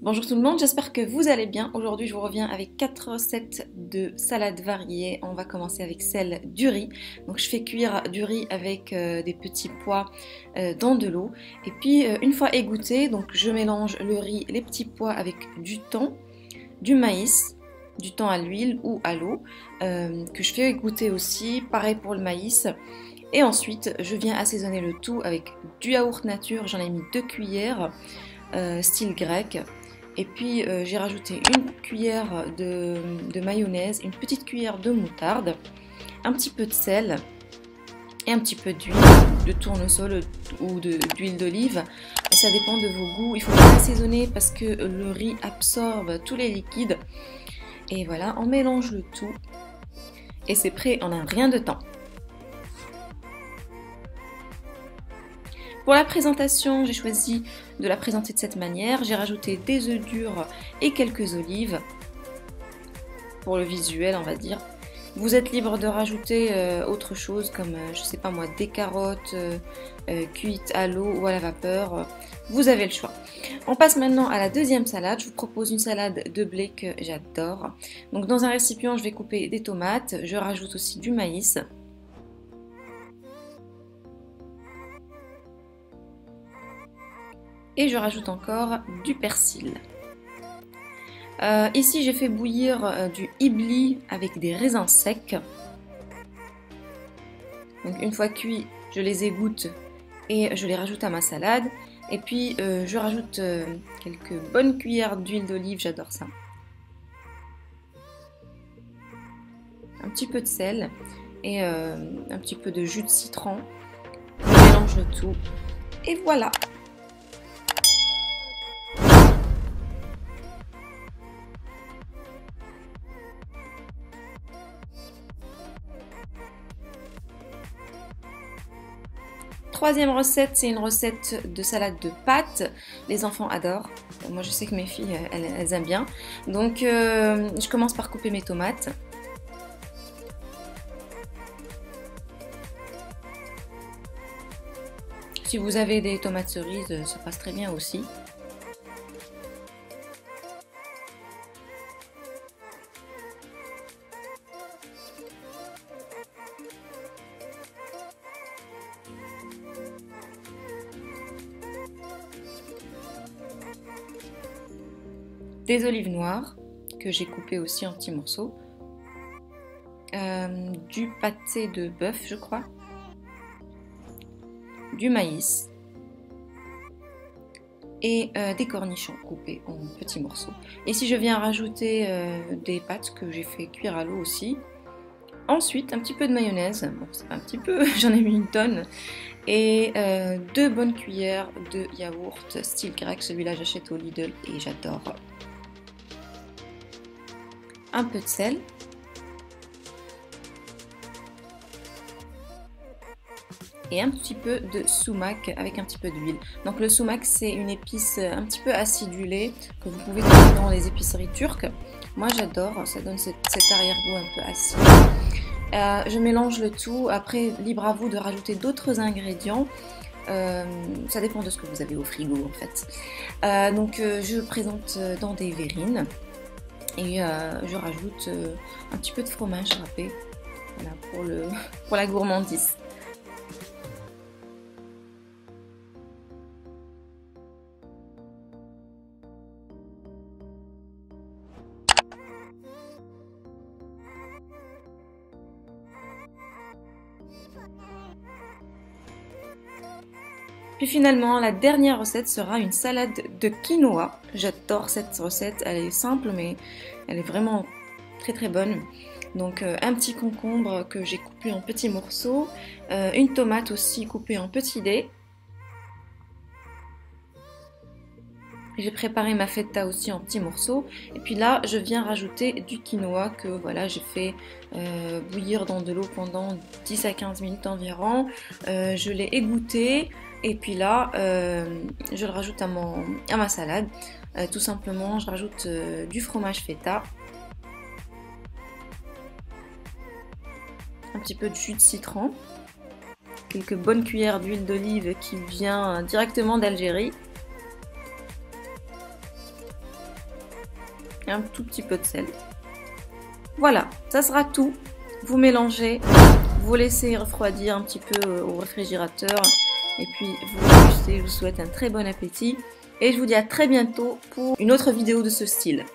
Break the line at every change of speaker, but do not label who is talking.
Bonjour tout le monde, j'espère que vous allez bien. Aujourd'hui, je vous reviens avec 4 recettes de salades variées. On va commencer avec celle du riz. Donc, je fais cuire du riz avec des petits pois dans de l'eau. Et puis, une fois égoutté, donc je mélange le riz, les petits pois avec du thon, du maïs, du thon à l'huile ou à l'eau, que je fais égoutter aussi. Pareil pour le maïs. Et ensuite, je viens assaisonner le tout avec du yaourt nature. J'en ai mis 2 cuillères. Style grec. Et puis j'ai rajouté une cuillère de mayonnaise, une petite cuillère de moutarde, un petit peu de sel et un petit peu d'huile, de tournesol ou d'huile d'olive. Ça dépend de vos goûts. Il faut bien assaisonner parce que le riz absorbe tous les liquides. Et voilà, on mélange le tout. Et c'est prêt en un rien de temps. Pour la présentation, j'ai choisi de la présenter de cette manière. J'ai rajouté des œufs durs et quelques olives. Pour le visuel, on va dire. Vous êtes libre de rajouter autre chose comme, je sais pas moi, des carottes cuites à l'eau ou à la vapeur. Vous avez le choix. On passe maintenant à la deuxième salade. Je vous propose une salade de blé que j'adore. Donc dans un récipient, je vais couper des tomates. Je rajoute aussi du maïs. Et je rajoute encore du persil. Ici j'ai fait bouillir du hibli avec des raisins secs. Donc une fois cuits, je les égoutte et je les rajoute à ma salade. Et puis je rajoute quelques bonnes cuillères d'huile d'olive, j'adore ça. Un petit peu de sel et un petit peu de jus de citron. Je mélange le tout et voilà. Troisième recette, c'est une recette de salade de pâtes. Les enfants adorent. Moi, je sais que mes filles, elles aiment bien. Donc, je commence par couper mes tomates. Si vous avez des tomates cerises, ça passe très bien aussi. Des olives noires que j'ai coupées aussi en petits morceaux, du pâté de bœuf je crois, du maïs et des cornichons coupés en petits morceaux. Ici je viens rajouter des pâtes que j'ai fait cuire à l'eau aussi. Ensuite un petit peu de mayonnaise, bon c'est un petit peu, j'en ai mis une tonne, et 2 bonnes cuillères de yaourt style grec, celui-là j'achète au Lidl et j'adore. Un peu de sel, et un petit peu de sumac avec un petit peu d'huile. Donc le sumac c'est une épice un petit peu acidulée que vous pouvez trouver dans les épiceries turques. Moi j'adore, ça donne cet arrière-goût un peu acide. Je mélange le tout, après libre à vous de rajouter d'autres ingrédients. Ça dépend de ce que vous avez au frigo en fait. Donc je présente dans des verrines. Et je rajoute un petit peu de fromage râpé, voilà, pour la gourmandise. Puis finalement, la dernière recette sera une salade de quinoa. J'adore cette recette, elle est simple mais elle est vraiment très très bonne. Donc un petit concombre que j'ai coupé en petits morceaux, une tomate aussi coupée en petits dés. J'ai préparé ma feta aussi en petits morceaux. Et puis là, je viens rajouter du quinoa que voilà, j'ai fait bouillir dans de l'eau pendant 10 à 15 minutes environ. Je l'ai égoutté. Et puis là, je le rajoute à ma salade. Tout simplement, je rajoute du fromage feta. Un petit peu de jus de citron. Quelques bonnes cuillères d'huile d'olive qui vient directement d'Algérie. et un tout petit peu de sel. Voilà, ça sera tout. Vous mélangez, vous laissez refroidir un petit peu au réfrigérateur et puis vous dégustez. Je vous souhaite un très bon appétit et je vous dis à très bientôt pour une autre vidéo de ce style.